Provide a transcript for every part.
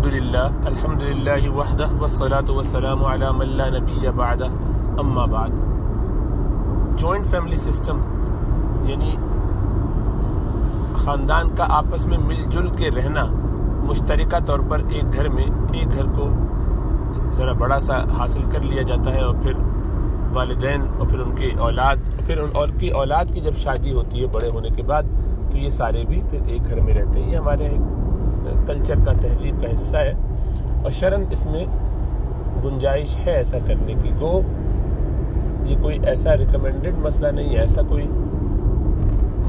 الحمد للہ وحدہ والصلاة والسلام علی من لا نبی بعدہ اما بعد۔ جوائنٹ فیملی سسٹم یعنی خاندان کا آپس میں مل جل کے رہنا، مشترکہ طور پر ایک گھر میں ایک گھر کو ذرا بڑا سا حاصل کر لیا جاتا ہے، اور پھر والدین اور پھر ان کی اولاد، پھر ان کی اولاد کی جب شادی ہوتی ہے بڑے ہونے کے بعد، تو یہ سارے بھی پھر ایک گھر میں رہتے ہیں۔ یہ ہمارے کلچر کا، تہذیب کا حصہ ہے، اور شرعاً اس میں گنجائش ہے ایسا کرنے کی۔ گو یہ کوئی ایسا ریکمینڈڈ مسئلہ نہیں ہے، ایسا کوئی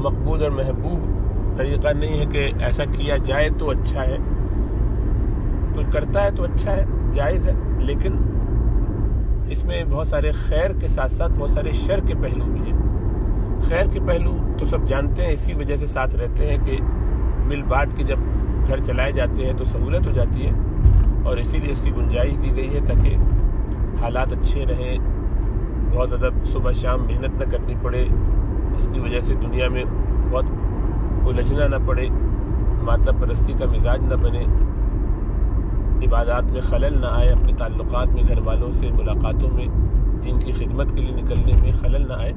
مقبول اور محبوب طریقہ نہیں ہے کہ ایسا کیا جائے تو اچھا ہے، کوئی کرتا ہے تو اچھا ہے، جائز ہے، لیکن اس میں بہت سارے خیر کے ساتھ ساتھ بہت سارے شر کے پہلو بھی ہیں۔ خیر کے پہلو تو سب جانتے ہیں، اسی وجہ سے ساتھ رہتے ہیں کہ مل بانٹ کے جب گھر چلائے جاتے ہیں تو سہولت ہو جاتی ہے، اور اسی لیے اس کی گنجائش دی گئی ہے تاکہ حالات اچھے رہیں، بہت زیادہ صبح شام محنت نہ کرنی پڑے، جس کی وجہ سے دنیا میں بہت الجھنا نہ پڑے، مادہ پرستی کا مزاج نہ بنے، عبادات میں خلل نہ آئے، اپنے تعلقات میں گھر والوں سے ملاقاتوں میں دین کی خدمت کے لیے نکلنے میں خلل نہ آئے۔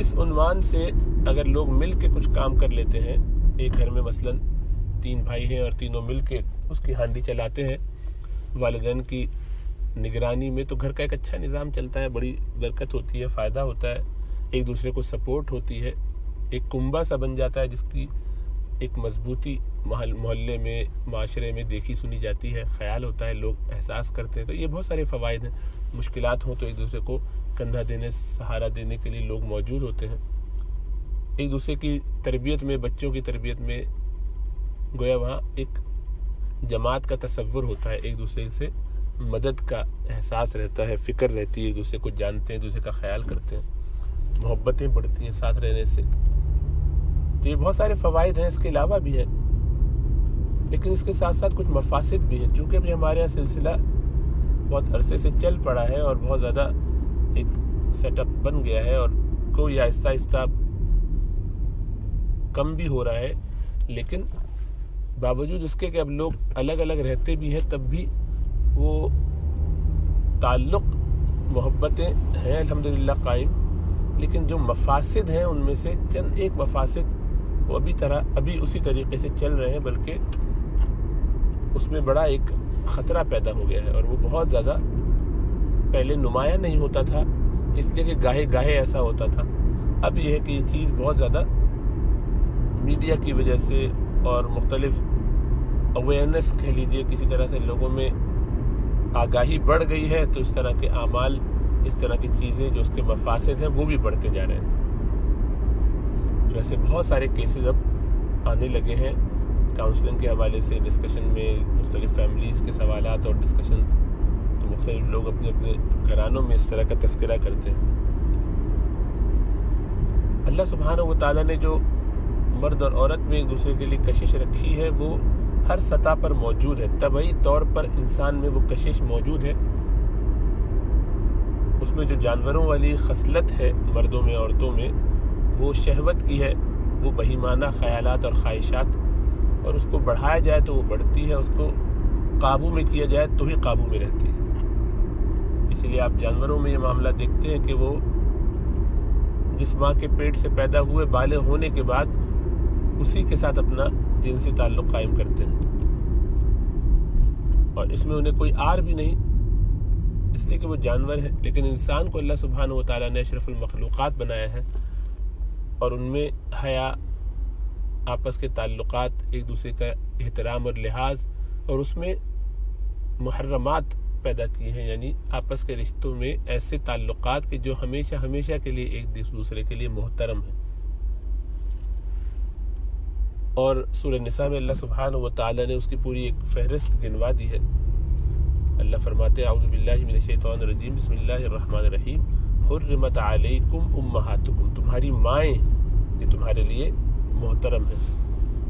اس عنوان سے اگر لوگ مل کے کچھ کام کر لیتے ہیں، ایک گھر میں مثلاً 3 بھائی ہیں اور تینوں مل کے اس کی ہانڈی چلاتے ہیں، والدین کی نگرانی میں، تو گھر کا ایک اچھا نظام چلتا ہے، بڑی برکت ہوتی ہے، فائدہ ہوتا ہے، ایک دوسرے کو سپورٹ ہوتی ہے، ایک کنبہ سا بن جاتا ہے جس کی ایک مضبوطی محلے میں، معاشرے میں دیکھی سنی جاتی ہے، خیال ہوتا ہے، لوگ احساس کرتے ہیں۔ تو یہ بہت سارے فوائد ہیں۔ مشکلات ہوں تو ایک دوسرے کو کندھا دینے، سہارا دینے کے لیے لوگ موجود ہوتے ہیں۔ ایک دوسرے کی تربیت میں، بچوں کی تربیت میں گویا وہاں ایک جماعت کا تصور ہوتا ہے، ایک دوسرے سے مدد کا احساس رہتا ہے، فکر رہتی ہے، ایک دوسرے کو جانتے ہیں، ایک دوسرے کا خیال کرتے ہیں، محبتیں بڑھتی ہیں ساتھ رہنے سے۔ تو یہ بہت سارے فوائد ہیں، اس کے علاوہ بھی ہیں، لیکن اس کے ساتھ ساتھ کچھ مفاسد بھی ہیں، چونکہ ابھی ہمارے یہاں سلسلہ بہت عرصے سے چل پڑا ہے اور بہت زیادہ ایک سیٹ اپ بن گیا ہے، اور کوئی آہستہ آہستہ کم بھی ہو رہا ہے، لیکن باوجود اس کے کہ اب لوگ الگ الگ رہتے بھی ہیں، تب بھی وہ تعلق، محبتیں ہیں الحمدللہ قائم، لیکن جو مفاسد ہیں ان میں سے چند ایک مفاسد وہ ابھی اسی طریقے سے چل رہے ہیں، بلکہ اس میں بڑا ایک خطرہ پیدا ہو گیا ہے، اور وہ بہت زیادہ پہلے نمایاں نہیں ہوتا تھا، اس لیے کہ گاہے گاہے ایسا ہوتا تھا۔ اب یہ ہے کہ یہ چیز بہت زیادہ میڈیا کی وجہ سے اور مختلف اویئرنیس کہہ لیجیے، کسی طرح سے لوگوں میں آگاہی بڑھ گئی ہے، تو اس طرح کے اعمال، اس طرح کی چیزیں جو اس کے مفاسد ہیں وہ بھی بڑھتے جا رہے ہیں۔ ویسے بہت سارے کیسز اب آنے لگے ہیں کاؤنسلنگ کے حوالے سے، ڈسکشن میں مختلف فیملیز کے سوالات اور ڈسکشنز، تو مختلف لوگ اپنے اپنے گھرانوں میں اس طرح کا تذکرہ کرتے ہیں۔ اللہ سبحانہ و تعالیٰ نے جو مرد اور عورت میں ایک دوسرے کے لیے کشش رکھی ہے، وہ ہر سطح پر موجود ہے، طبعی طور پر انسان میں وہ کشش موجود ہے۔ اس میں جو جانوروں والی خصلت ہے مردوں میں، عورتوں میں، وہ شہوت کی ہے، وہ بہیمانہ خیالات اور خواہشات، اور اس کو بڑھایا جائے تو وہ بڑھتی ہے، اس کو قابو میں کیا جائے تو ہی قابو میں رہتی ہے۔ اسی لیے آپ جانوروں میں یہ معاملہ دیکھتے ہیں کہ وہ جس ماں کے پیٹ سے پیدا ہوئے، بالغ ہونے کے بعد اسی کے ساتھ اپنا جنسی تعلق قائم کرتے ہیں، اور اس میں انہیں کوئی آر بھی نہیں، اس لیے کہ وہ جانور ہیں۔ لیکن انسان کو اللہ سبحانہ و تعالیٰ نے اشرف المخلوقات بنایا ہے، اور ان میں حیا، آپس کے تعلقات، ایک دوسرے کا احترام اور لحاظ، اور اس میں محرمات پیدا کیے ہیں، یعنی آپس کے رشتوں میں ایسے تعلقات کہ جو ہمیشہ ہمیشہ کے لیے ایک دوسرے کے لیے محترم ہیں۔ اور سورہ نساء میں اللہ سبحانہ و تعالیٰ نے اس کی پوری ایک فہرست گنوا دی ہے۔ اللہ فرماتے ہیں اعوذ باللہ من الشیطان الرجیم، بسم اللہ الرحمن الرحیم، حرمت علیکم امہاتکم، تمہاری مائیں یہ تمہارے لیے محترم ہیں،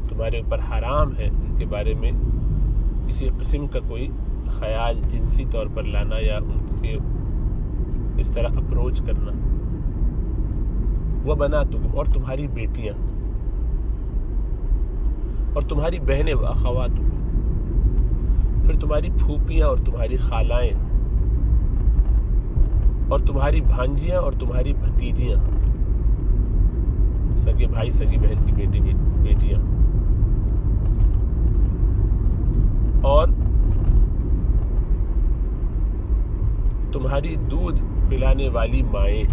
تمہارے اوپر حرام ہے ان کے بارے میں کسی قسم کا کوئی خیال جنسی طور پر لانا یا ان کے اس طرح اپروچ کرنا۔ وبناتکم، اور تمہاری بیٹیاں، اور تمہاری بہنیں، واخواتکم، پھر تمہاری پھوپھیاں اور تمہاری خالائیں اور تمہاری بھانجیاں اور تمہاری بھتیجیاں، سگے بھائی سگی بہن کی بیٹیاں، اور تمہاری دودھ پلانے والی مائیں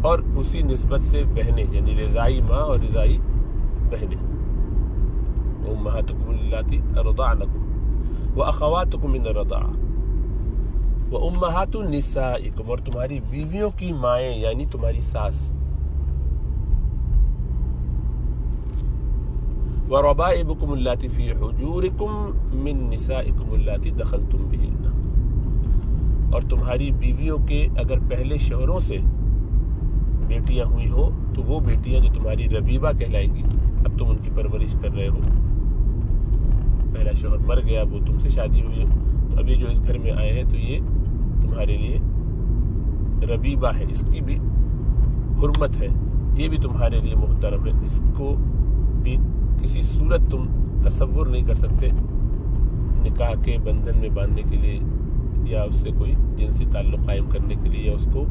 اور اسی نسبت سے بہنیں، یعنی رضائی ماں اور رضائی بہنیں، امہاتکم اللاتی ارضعنکم واخواتکم من الرضاعہ وامہات نسائکم، اور تمہاری بیویوں کی مائیں یعنی تمہاری ساس، وربائبکم اللاتی فی حجورکم من نسائکم اللاتی دخلتم بہن، اور تمہاری بیویوں کے اگر پہلے شوہروں سے بیٹیاں ہوئی ہو تو وہ بیٹیاں جو تمہاری ربیبہ کہلائیں گی، اب تم ان کی پرورش کر رہے ہو، پہلا شوہر مر گیا، وہ تم سے شادی ہوئی ہے، تو ابھی جو اس گھر میں آئے ہیں تو یہ تمہارے لیے ربیبہ ہے، اس کی بھی حرمت ہے، یہ بھی تمہارے لیے محترم ہے، اس کو بھی کسی صورت تم تصور نہیں کر سکتے نکاح کے بندھن میں باندھنے کے لیے، یا اس سے کوئی جنسی تعلق قائم کرنے کے لیے، یا اس کو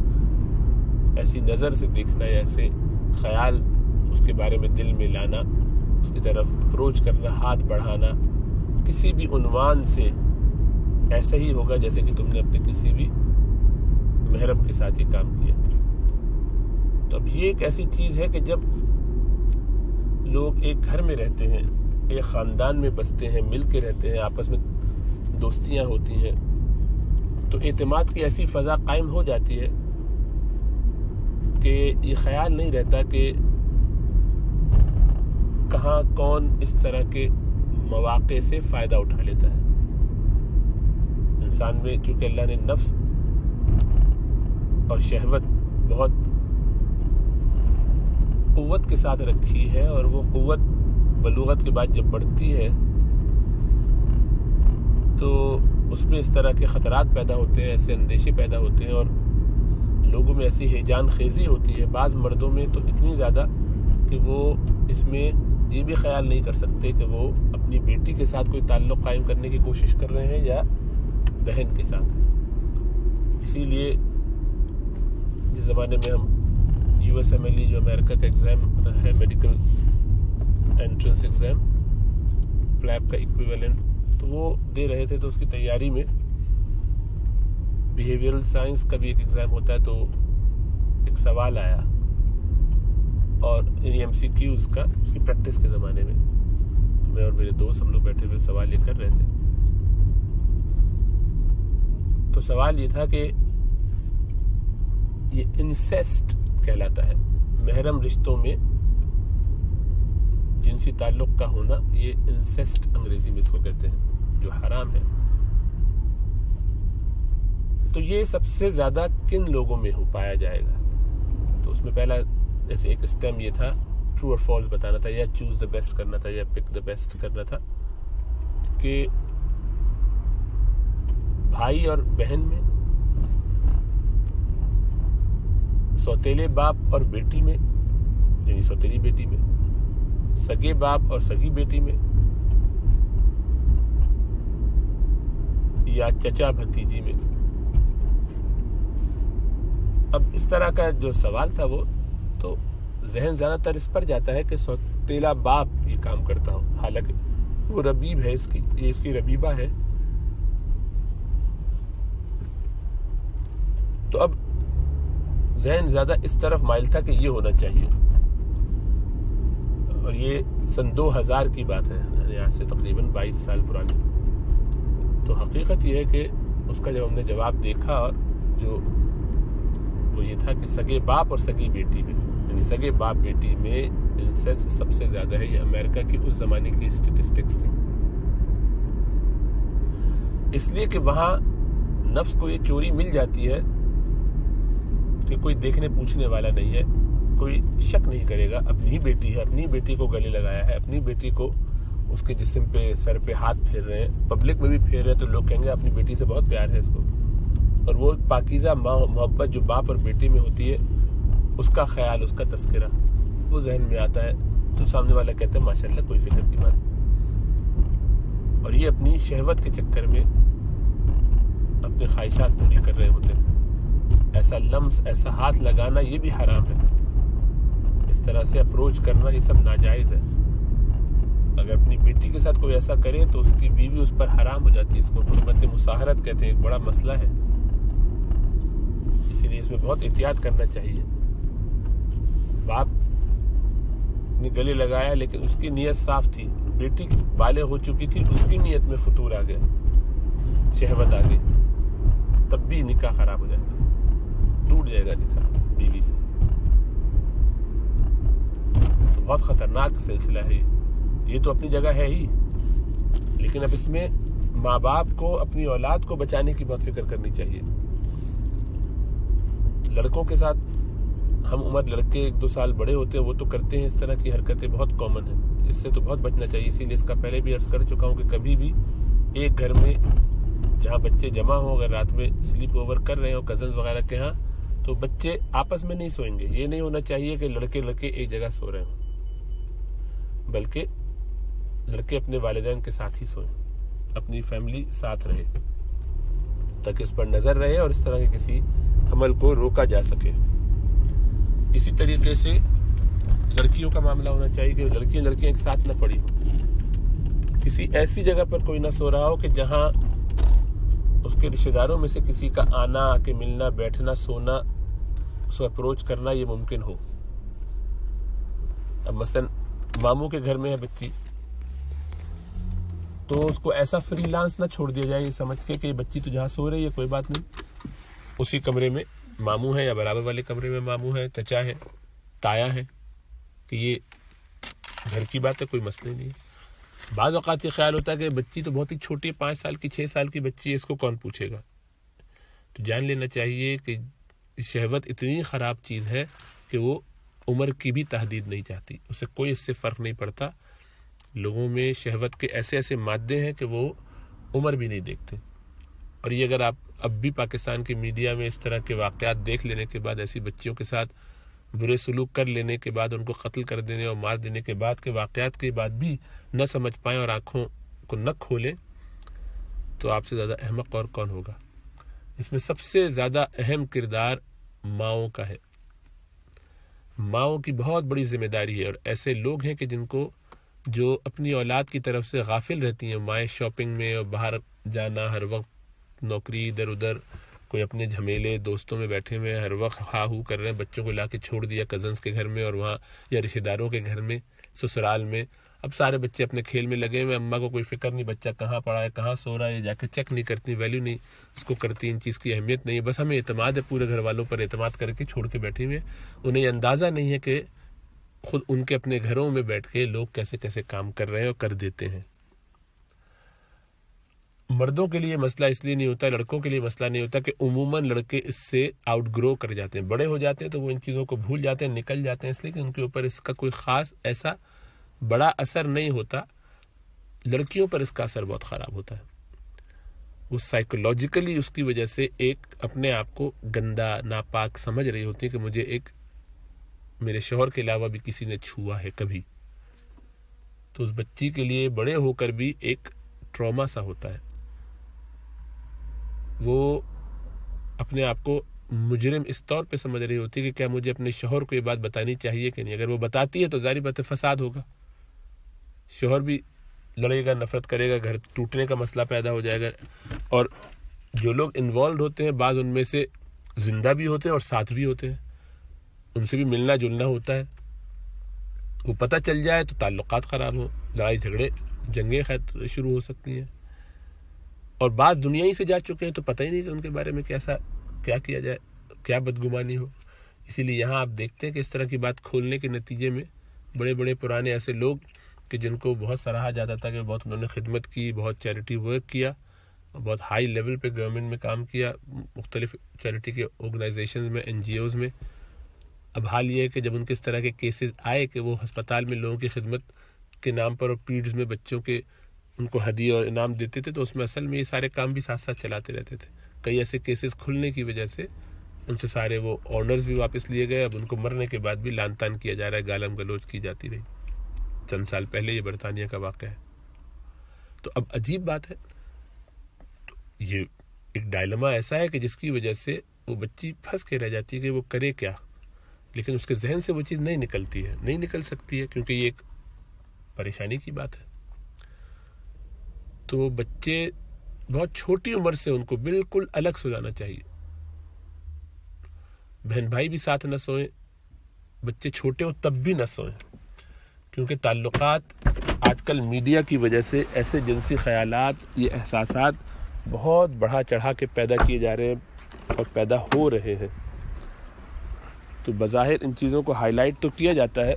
ایسی نظر سے دیکھنا یا ایسے خیال اس کے بارے میں دل میں لانا، اس کی طرف اپروچ کرنا، ہاتھ بڑھانا، کسی بھی عنوان سے ایسا ہی ہوگا جیسے کہ تم نے اپنے کسی بھی محرم کے ساتھ یہ کام کیا۔ تو اب یہ ایک ایسی چیز ہے کہ جب لوگ ایک گھر میں رہتے ہیں، ایک خاندان میں بستے ہیں، مل کے رہتے ہیں، آپس میں دوستیاں ہوتی ہیں، تو اعتماد کی ایسی فضا قائم ہو جاتی ہے کہ یہ خیال نہیں رہتا کہ کہاں کون اس طرح کے مواقع سے فائدہ اٹھا لیتا ہے۔ انسان میں چونکہ اللہ نے نفس اور شہوت بہت قوت کے ساتھ رکھی ہے، اور وہ قوت بلوغت کے بعد جب بڑھتی ہے تو اس میں اس طرح کے خطرات پیدا ہوتے ہیں، ایسے اندیشے پیدا ہوتے ہیں، اور لوگوں میں ایسی ہیجان خیزی ہوتی ہے، بعض مردوں میں تو اتنی زیادہ کہ وہ اس میں یہ بھی خیال نہیں کر سکتے کہ وہ اپنی بیٹی کے ساتھ کوئی تعلق قائم کرنے کی کوشش کر رہے ہیں یا بہن کے ساتھ۔ اسی لیے جس زمانے میں ہم USMLE جو امریکہ کا ایگزام ہے، میڈیکل انٹرنس ایگزام، پلیب کا ایکویولنٹ، تو وہ دے رہے تھے، تو اس کی تیاری میں بیہیویئرل سائنس کا بھی ایک ایگزام ہوتا ہے، تو ایک سوال آیا، اور MCQs کا، اس کی پریکٹس کے زمانے میں میں اور میرے دوست ہم لوگ بیٹھے ہوئے سوال یہ کر رہے تھے، تو سوال یہ تھا کہ یہ انسیسٹ کہلاتا ہے، محرم رشتوں میں جنسی تعلق کا ہونا، یہ انسیسٹ انگریزی میں اس کو کہتے ہیں، جو حرام ہے۔ تو یہ سب سے زیادہ کن لوگوں میں پایا جائے گا؟ تو اس میں پہلا جیسے ایک اسٹیم یہ تھا ٹرو اور فالس بتانا تھا، یا چوز دا بیسٹ کرنا تھا، یا پک دا بیسٹ کرنا تھا، کہ بھائی اور بہن میں، سوتیلے باپ اور بیٹی میں یعنی سوتیلی بیٹی میں، سگے باپ اور سگی بیٹی میں، یا چچا بھتیجی میں۔ اب اس طرح کا جو سوال تھا وہ تو ذہن زیادہ تر اس پر جاتا ہے کہ سوتیلا باپ یہ کام کرتا ہو، حالانکہ وہ ربیب ہے، یہ اس کی ربیبہ ہے۔ تو اب ذہن زیادہ اس طرف مائل تھا کہ یہ ہونا چاہیے، اور یہ سن 2000 کی بات ہے، یعنی آج سے تقریباً 22 سال پرانی۔ تو حقیقت یہ ہے کہ اس کا جب ہم نے جواب دیکھا، اور جو وہ یہ تھا کہ سگے باپ اور سگی بیٹی میں، یعنی سگے باپ بیٹی میں انسیسٹ سب سے زیادہ ہے۔ یہ امریکہ کی اس زمانے کی اسٹیٹسٹکس تھی، اس لیے کہ وہاں نفس کو یہ چوری مل جاتی ہے کہ کوئی دیکھنے پوچھنے والا نہیں ہے، کوئی شک نہیں کرے گا، اپنی ہی بیٹی ہے، اپنی بیٹی کو گلے لگایا ہے، اپنی بیٹی کو اس کے جسم پہ، سر پہ ہاتھ پھیر رہے ہیں، پبلک میں بھی پھیر رہے ہیں، تو لوگ کہیں گے اپنی بیٹی سے بہت پیار ہے اس کو، اور وہ پاکیزہ محبت جو باپ اور بیٹی میں ہوتی ہے، اس کا خیال، اس کا تذکرہ وہ ذہن میں آتا ہے، تو سامنے والا کہتا ہے ماشاءاللہ، کوئی فکر کی بات۔ اور یہ یہ اپنی شہوت کے چکر میں اپنے خواہشات پوری کر رہے ہوتے ہیں. ایسا لمس، ایسا ہاتھ لگانا یہ بھی حرام ہے. اس طرح سے اپروچ کرنا یہ سب ناجائز ہے. اگر اپنی بیٹی کے ساتھ کوئی ایسا کرے تو اس کی بیوی اس پر حرام ہو جاتی ہے. اس کو حرمت مصاہرت کہتے ہیں. ایک بڑا مسئلہ ہے، اسی لیے اس میں بہت احتیاط کرنا چاہیے. باپ نے گلے لگایا لیکن اس کی نیت صاف تھی، بیٹی بالغ ہو چکی تھی، اس کی نیت میں فتور آ گیا، شہوت آ گئی، تب بھی نکاح خراب ہو جائے گا، ٹوٹ جائے گا نکاح بیوی سے. تو بہت خطرناک سلسلہ ہے یہ تو اپنی جگہ ہے ہی، لیکن اب اس میں ماں باپ کو اپنی اولاد کو بچانے کی بہت فکر کرنی چاہیے. لڑکوں کے ساتھ ہم عمر لڑکے 1-2 سال بڑے ہوتے ہیں وہ تو کرتے ہیں، اس طرح کی حرکتیں بہت کامن ہیں. اس سے تو بہت بچنا چاہیے. اسی لیے اس کا پہلے بھی عرض کر چکا ہوں کہ کبھی بھی ایک گھر میں جہاں بچے جمع ہوں، اگر رات میں سلیپ اوور کر رہے ہوں کزنز وغیرہ کے ہاں، تو بچے آپس میں نہیں سوئیں گے. یہ نہیں ہونا چاہیے کہ لڑکے ایک جگہ سو رہے ہوں، بلکہ لڑکے اپنے والدین کے ساتھ ہی سوئیں، اپنی فیملی ساتھ رہے، تاکہ اس پر نظر رہے اور اس طرح کے کسی عمل کو روکا جا سکے. اسی طریقے سے لڑکیوں کا معاملہ ہونا چاہیے کہ لڑکیاں ایک ساتھ نہ پڑی ہوں. کسی ایسی جگہ پر کوئی نہ سو رہا ہو کہ جہاں اس کے رشتہ داروں میں سے کسی کا آنا، آ کے ملنا، بیٹھنا، سونا، اس کو اپروچ کرنا یہ ممکن ہو. اب مثلا ماموں کے گھر میں ہے بچی، تو اس کو ایسا فری لانس نہ چھوڑ دیا جائے یہ سمجھ کے کہ بچی تو جہاں سو رہی ہے کوئی بات نہیں، اسی کمرے میں ماموں ہے یا برابر والے کمرے میں ماموں ہے، چچا ہے، تایا ہے، کہ یہ گھر کی بات ہے، کوئی مسئلہ نہیں. بعض اوقات یہ خیال ہوتا ہے کہ بچی تو بہت ہی چھوٹی ہے، 5 سال کی 6 سال کی بچی ہے، اس کو کون پوچھے گا. تو جان لینا چاہیے کہ شہوت اتنی خراب چیز ہے کہ وہ عمر کی بھی تحدید نہیں چاہتی، اسے کوئی اس سے فرق نہیں پڑتا. لوگوں میں شہوت کے ایسے مادے ہیں کہ وہ عمر بھی نہیں دیکھتے. اور یہ اگر آپ اب بھی پاکستان کی میڈیا میں اس طرح کے واقعات دیکھ لینے کے بعد، ایسی بچیوں کے ساتھ برے سلوک کر لینے کے بعد، ان کو قتل کر دینے اور مار دینے کے بعد کے واقعات کے بعد بھی نہ سمجھ پائیں اور آنکھوں کو نہ کھولیں، تو آپ سے زیادہ احمق اور کون ہوگا. اس میں سب سے زیادہ اہم کردار ماؤں کا ہے. ماؤں کی بہت بڑی ذمہ داری ہے. اور ایسے لوگ ہیں کہ جن کو جو اپنی اولاد کی طرف سے غافل رہتی ہیں، مائیں شاپنگ میں اور باہر جانا، ہر وقت نوکری، ادھر ادھر کوئی اپنے جھمیلے دوستوں میں بیٹھے ہوئے، ہر وقت ہا ہو کر رہے ہیں، بچوں کو لا کے چھوڑ دیا کزنس کے گھر میں اور وہاں یا رشتہ داروں کے گھر میں، سسرال میں. اب سارے بچے اپنے کھیل میں لگے ہوئے، اماں کو کوئی فکر نہیں بچہ کہاں پڑا ہے، کہاں سو رہا ہے، جا کے چیک نہیں کرتی، ویلیو نہیں اس کو کرتی، ان چیز کی اہمیت نہیں ہے. بس ہمیں اعتماد ہے، پورے گھر والوں پر اعتماد کر کے چھوڑ کے بیٹھے ہوئے. انہیں یہ اندازہ نہیں ہے کہ خود ان کے اپنے گھروں میں بیٹھ کے لوگ کیسے کام کر رہے ہیں اور کر دیتے ہیں. مردوں کے لیے مسئلہ اس لیے نہیں ہوتا، لڑکوں کے لیے مسئلہ نہیں ہوتا کہ عموماً لڑکے اس سے آؤٹ گرو کر جاتے ہیں، بڑے ہو جاتے ہیں تو وہ ان چیزوں کو بھول جاتے ہیں، نکل جاتے ہیں، اس لیے کہ ان کے اوپر اس کا کوئی خاص ایسا بڑا اثر نہیں ہوتا. لڑکیوں پر اس کا اثر بہت خراب ہوتا ہے. وہ سائیکولوجیکلی اس کی وجہ سے ایک اپنے آپ کو گندا ناپاک سمجھ رہی ہوتی ہے کہ مجھے ایک میرے شوہر کے علاوہ بھی کسی نے چھوا ہے کبھی. تو اس بچی کے لیے بڑے ہو کر بھی ایک ٹراما سا ہوتا ہے. وہ اپنے آپ کو مجرم اس طور پہ سمجھ رہی ہوتی ہے کہ کیا مجھے اپنے شوہر کو یہ بات بتانی چاہیے کہ نہیں. اگر وہ بتاتی ہے تو ظاہر بات ہے فساد ہوگا، شوہر بھی لڑے گا، نفرت کرے گا، گھر ٹوٹنے کا مسئلہ پیدا ہو جائے گا. اور جو لوگ انوالوڈ ہوتے ہیں بعض ان میں سے زندہ بھی ہوتے ہیں اور ساتھ بھی ہوتے ہیں، ان سے بھی ملنا جلنا ہوتا ہے. وہ پتہ چل جائے تو تعلقات خراب ہوں، لڑائی جھگڑے جنگیں شروع ہو سکتی ہیں. اور بعض دنیا ہی سے جا چکے ہیں تو پتہ ہی نہیں کہ ان کے بارے میں کیا کیا جائے، کیا بدگمانی ہو. اسی لیے یہاں آپ دیکھتے ہیں کہ اس طرح کی بات کھولنے کے نتیجے میں بڑے بڑے پرانے ایسے لوگ کہ جن کو بہت سراہا جاتا تھا کہ بہت انہوں نے خدمت کی، بہت چیریٹی ورک کیا، بہت ہائی لیول پہ گورنمنٹ میں کام کیا، مختلف چیریٹی کے آرگنائزیشنز میں، NGOs میں. اب حال یہ ہے کہ جب ان کے اس طرح کے کیسز آئے کہ وہ ہسپتال میں لوگوں کی خدمت کے نام پر اور پیڈز میں بچوں کے ان کو ہدیہ اور انعام دیتے تھے، تو اس میں اصل میں یہ سارے کام بھی ساتھ ساتھ چلاتے رہتے تھے. کئی ایسے کیسز کھلنے کی وجہ سے ان سے سارے وہ آنرز بھی واپس لیے گئے. اب ان کو مرنے کے بعد بھی لان تان کیا جا رہا ہے، گالم گلوچ کی جاتی رہی. چند سال پہلے یہ برطانیہ کا واقعہ ہے. تو اب عجیب بات ہے، یہ ایک ڈائلما ایسا ہے کہ جس کی وجہ سے وہ بچی پھنس کے رہ جاتی ہے کہ وہ کرے کیا، لیکن اس کے ذہن سے وہ چیز نہیں نکلتی ہے، نہیں نکل سکتی ہے، کیونکہ یہ ایک پریشانی کی بات ہے۔ تو بچے بہت چھوٹی عمر سے ان کو بالکل الگ سلانا چاہیے، بہن بھائی بھی ساتھ نہ سوئیں، بچے چھوٹے ہوں تب بھی نہ سوئیں، کیونکہ تعلقات آج کل میڈیا کی وجہ سے ایسے جنسی خیالات، یہ احساسات بہت بڑھا چڑھا کے پیدا کیے جا رہے ہیں اور پیدا ہو رہے ہیں۔ تو بظاہر ان چیزوں کو ہائی لائٹ تو کیا جاتا ہے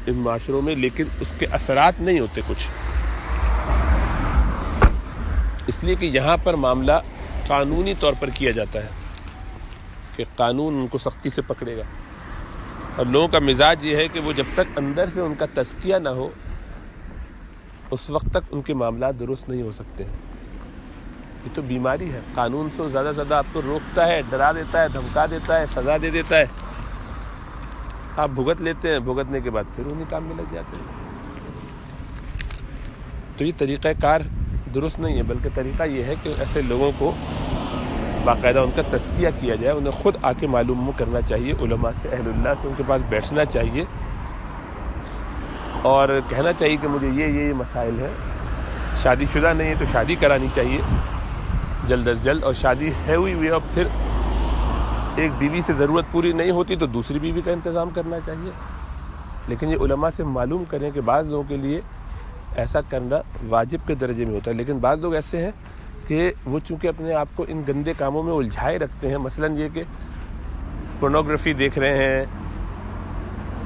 ان معاشروں میں، لیکن اس کے اثرات نہیں ہوتے کچھ، اس لیے کہ یہاں پر معاملہ قانونی طور پر کیا جاتا ہے کہ قانون ان کو سختی سے پکڑے گا، اور لوگوں کا مزاج یہ ہے کہ وہ جب تک اندر سے ان کا تزکیہ نہ ہو اس وقت تک ان کے معاملات درست نہیں ہو سکتے ہیں۔ یہ تو بیماری ہے، قانون سے زیادہ سے زیادہ آپ کو روکتا ہے، ڈرا دیتا ہے، دھمکا دیتا ہے، سزا دے دیتا ہے، آپ بھگت لیتے ہیں، بھگتنے کے بعد پھر انہیں کام میں لگ جاتے ہیں۔ تو یہ طریقہ کار درست نہیں ہے، بلکہ طریقہ یہ ہے کہ ایسے لوگوں کو باقاعدہ ان کا تزکیہ کیا جائے، انہیں خود آ کے معلوم کرنا چاہیے، علماء سے، اہل اللہ سے ان کے پاس بیٹھنا چاہیے اور کہنا چاہیے کہ مجھے یہ مسائل ہیں، شادی شدہ نہیں ہے تو شادی کرانی چاہیے جلد از جلد، اور شادی ہے ہوئی اور پھر ایک بیوی سے ضرورت پوری نہیں ہوتی تو دوسری بیوی کا انتظام کرنا چاہیے، لیکن یہ علماء سے معلوم کریں کہ بعض لوگوں کے لیے ایسا کرنا واجب کے درجے میں ہوتا ہے، لیکن بعض لوگ ایسے ہیں کہ وہ چونکہ اپنے آپ کو ان گندے کاموں میں الجھائے رکھتے ہیں، مثلا یہ کہ پورنوگرافی دیکھ رہے ہیں،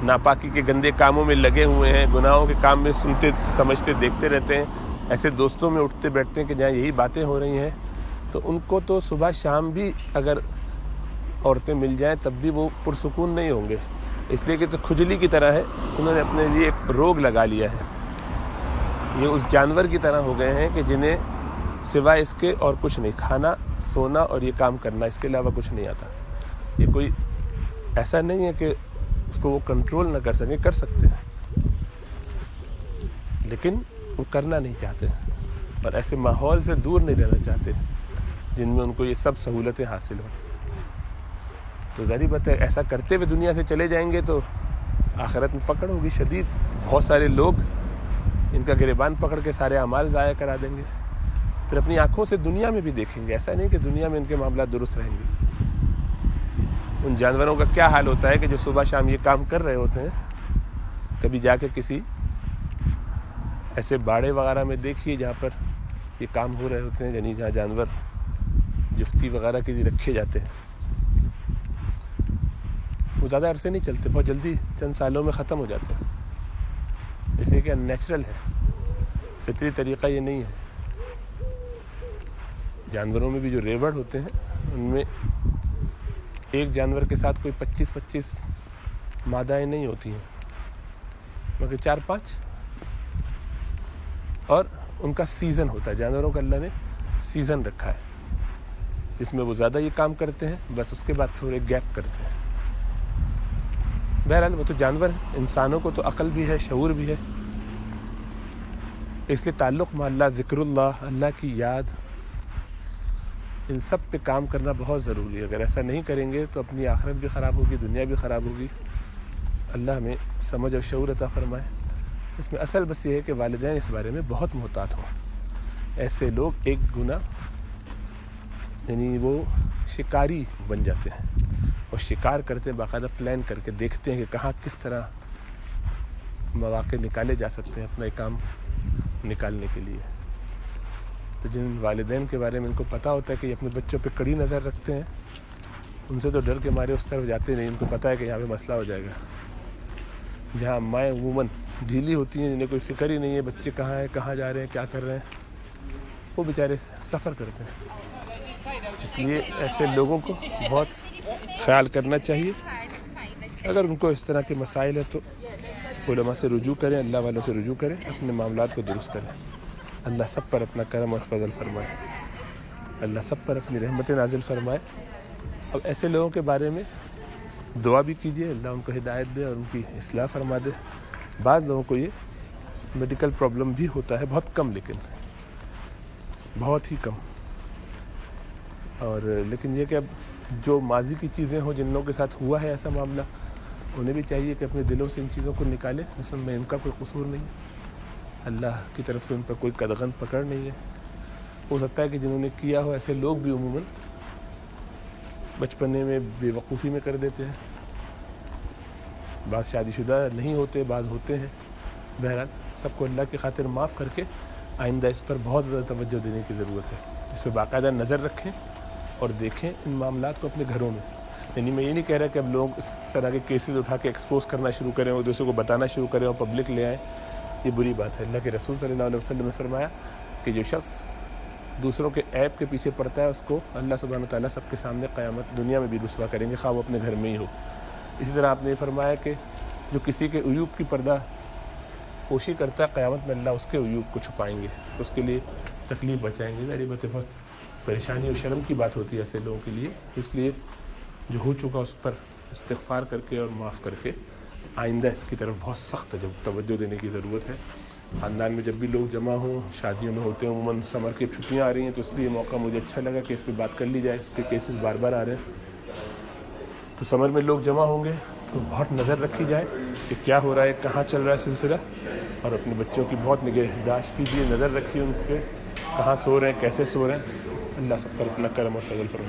ناپاکی کے گندے کاموں میں لگے ہوئے ہیں، گناہوں کے کام میں سنتے سمجھتے دیکھتے رہتے ہیں، ایسے دوستوں میں اٹھتے بیٹھتے ہیں کہ جہاں یہی باتیں ہو رہی ہیں، تو ان کو تو صبح شام بھی اگر عورتیں مل جائیں تب بھی وہ پرسکون نہیں ہوں گے، اس لیے کہ تو کھجلی کی طرح ہے، انہوں نے اپنے لیے ایک روگ لگا لیا ہے۔ یہ اس جانور کی طرح ہو گئے ہیں کہ جنہیں سوائے اس کے اور کچھ نہیں، کھانا، سونا اور یہ کام کرنا، اس کے علاوہ کچھ نہیں آتا۔ یہ کوئی ایسا نہیں ہے کہ اس کو وہ کنٹرول نہ کر سکیں، کر سکتے ہیں، لیکن وہ کرنا نہیں چاہتے اور ایسے ماحول سے دور نہیں رہنا چاہتے جن میں ان کو یہ سب سہولتیں حاصل ہوں۔ تو ظاہر بات ہے ایسا کرتے ہوئے دنیا سے چلے جائیں گے تو آخرت میں پکڑ ہوگی شدید، بہت سارے لوگ ان کا گریبان پکڑ کے سارے اعمال ضائع کرا دیں گے، پھر اپنی آنکھوں سے دنیا میں بھی دیکھیں گے، ایسا نہیں کہ دنیا میں ان کے معاملات درست رہیں گے۔ ان جانوروں کا کیا حال ہوتا ہے کہ جو صبح شام یہ کام کر رہے ہوتے ہیں، کبھی جا کے کسی ایسے باڑے وغیرہ میں دیکھیے جہاں پر یہ کام ہو رہے ہوتے ہیں، یعنی جہاں جانور جفتی وغیرہ کے لیے رکھے جاتے ہیں، وہ زیادہ عرصے نہیں چلتے، بہت جلدی چند سالوں میں ختم ہو جاتے ہیں، اس لیے کہ ان نیچرل ہے، فطری طریقہ یہ نہیں ہے۔ جانوروں میں بھی جو ریوڑ ہوتے ہیں ان میں ایک جانور کے ساتھ کوئی 25 مادائیں نہیں ہوتی ہیں، بلکہ 4-5، اور ان کا سیزن ہوتا ہے، جانوروں کا اللہ نے سیزن رکھا ہے جس میں وہ زیادہ یہ کام کرتے ہیں، بس اس کے بعد تھوڑے گیپ کرتے ہیں۔ بہرحال وہ تو جانور ہیں، انسانوں کو تو عقل بھی ہے، شعور بھی ہے، اس لیے تعلق میں اللہ، ذکر اللہ، اللہ کی یاد، ان سب پہ کام کرنا بہت ضروری ہے۔ اگر ایسا نہیں کریں گے تو اپنی آخرت بھی خراب ہوگی، دنیا بھی خراب ہوگی۔ اللہ ہمیں سمجھ اور شعور عطا فرمائے۔ اس میں اصل بس یہ ہے کہ والدین اس بارے میں بہت محتاط ہوں۔ ایسے لوگ ایک گناہ یعنی وہ شکاری بن جاتے ہیں اور شکار کرتے ہیں، باقاعدہ پلان کر کے دیکھتے ہیں کہ کہاں کس طرح مواقع نکالے جا سکتے ہیں اپنا ایک کام نکالنے کے لیے۔ تو جن والدین کے بارے میں ان کو پتہ ہوتا ہے کہ یہ اپنے بچوں پہ کڑی نظر رکھتے ہیں، ان سے تو ڈر کے مارے اس طرف جاتے نہیں، ان کو پتہ ہے کہ یہاں پہ مسئلہ ہو جائے گا۔ جہاں مائیں عموماً ڈھیلی ہوتی ہیں، جنہیں کوئی فکر ہی نہیں ہے بچے کہاں ہیں، کہاں جا رہے ہیں، کیا کر رہے ہیں، وہ بیچارے سفر کرتے ہیں۔ اس لیے ایسے لوگوں کو بہت خیال کرنا چاہیے۔ اگر ان کو اس طرح کے مسائل ہیں تو علماء سے رجوع کریں، اللہ والوں سے رجوع کریں، اپنے معاملات کو درست کریں۔ اللہ سب پر اپنا کرم اور فضل فرمائے، اللہ سب پر اپنی رحمت نازل فرمائے۔ اب ایسے لوگوں کے بارے میں دعا بھی کیجیے، اللہ ان کو ہدایت دے اور ان کی اصلاح فرما دے۔ بعض لوگوں کو یہ میڈیکل پرابلم بھی ہوتا ہے، بہت کم، لیکن بہت ہی کم. اور لیکن یہ کہ اب جو ماضی کی چیزیں ہوں، جن لوگوں کے ساتھ ہوا ہے ایسا معاملہ، انہیں بھی چاہیے کہ اپنے دلوں سے ان چیزوں کو نکالیں. اصل میں ان کا کوئی قصور نہیں ہے، اللہ کی طرف سے ان پر کوئی قدغن پکڑ نہیں ہے. ہو سکتا ہے کہ جنہوں نے کیا ہو ایسے لوگ بھی عموماً بچپنے میں بے وقوفی میں کر دیتے ہیں. بعض شادی شدہ نہیں ہوتے، بعض ہوتے ہیں. بہرحال سب کو اللہ کی خاطر معاف کر کے آئندہ اس پر بہت زیادہ توجہ دینے کی ضرورت ہے. اس پہ باقاعدہ نظر رکھیں اور دیکھیں ان معاملات کو اپنے گھروں میں. یعنی میں یہ نہیں کہہ رہا کہ اب لوگ اس طرح کے کیسز اٹھا کے ایکسپوز کرنا شروع کریں اور دوسروں کو بتانا شروع کریں اور پبلک لے آئیں. یہ بری بات ہے. اللہ کے رسول صلی اللہ علیہ وسلم نے فرمایا کہ جو شخص دوسروں کے عیب کے پیچھے پڑتا ہے اس کو اللہ سبحانہ تعالیٰ سب کے سامنے قیامت دنیا میں بھی رسوا کریں گے، خواہ وہ اپنے گھر میں ہی ہو. اسی طرح آپ نے فرمایا کہ جو کسی کے عیوب کی پردہ پوشی کرتا ہے، قیامت میں اللہ اس کے عیوب کو چھپائیں گے، اس کے لیے تکلیف بچائیں گے. ظاہر بات ہے بہت پریشانی اور شرم کی بات ہوتی ہے ایسے لوگوں کے لیے. اس لیے جو ہو چکا اس پر استغفار کر کے اور معاف کر کے آئندہ اس کی طرف بہت سخت توجہ دینے کی ضرورت ہے. خاندان میں جب بھی لوگ جمع ہوں، شادیوں میں ہوتے ہیں، عموماً سمر کی چھٹیاں آ رہی ہیں، تو اس لیے موقع مجھے اچھا لگا کہ اس پہ بات کر لی جائے. اس کے کیسز بار بار آ رہے ہیں، تو سمر میں لوگ جمع ہوں گے تو بہت نظر رکھی جائے کہ کیا ہو رہا ہے، کہاں چل رہا ہے سلسلہ. اور اپنے بچوں کی بہت نگہداشت کیجیے، نظر رکھیے ان پہ، کہاں سو رہے ہیں، کیسے سو رہے ہیں. اللہ سب پر اپنا کرم اور فضل فرمائے.